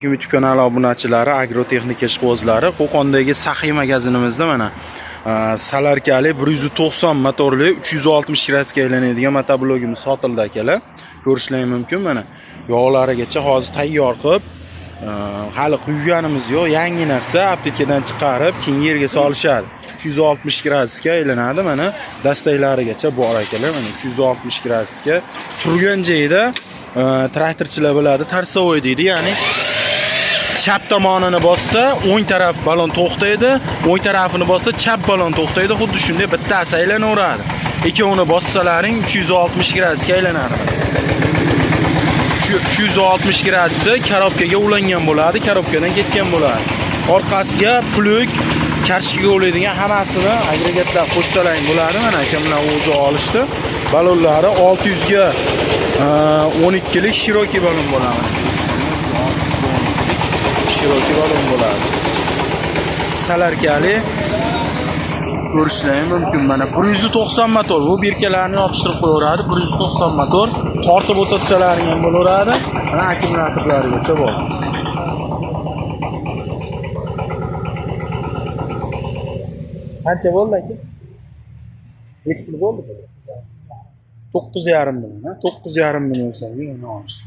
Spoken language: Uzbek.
YouTube kanali obunachilari, agrotexnika ishqibozlari, Qo'qondagi Saxiy magazinimizda mana Salarkali 190 motorli 360 kraska aylanadigan motoblogimiz sotildi akalar. Ko'rishlaring mumkin mana. Yog'larigacha hozir tayyor qilib, hali quyganimiz yo'q, yangi narsa aptekadan chiqarib, keyin yerga solishadi. 360 gradusga aylanadi mana. Dastaklarigacha bor akalar, mana 360 gradusga turgan joyida traktorchilar biladi, tarsovoy deydi, ya'ni chap tomonini bossa, o'ng taraf balon to'xtaydi, o'ng tarafini bossa, chap balon to'xtaydi. Xuddi shunday bittasi aylanaveradi. Ikkovini bossalaring 360 gradusga aylanadi. Shu 360 gradusi korobkaga ulangan bo'ladi, korobkadan ketgan bo'ladi. Orqasiga plug, karshkaga ulaydigan hammasini agregatlar qo'shsalaring bo'ladi. Mana akamlar o'zi olishdi. Balonlari 600 ga 12 lik shiroki balon bo'ladi. Shiroki balon bo'ladi. Salarkali ko'rishlaring mumkin. Mana 190 motor. Bu birkalarni yopishtirib qo'yaveradi. 190 motor. Tortib o'tirsalaring ham bo'laveradi. Mana akkumulyatorlarigacha bor. Qancha bo'ldi aka? Necha pul bo'ldi bu? 9,5 million, 9,5 million so'mga uni olishdi.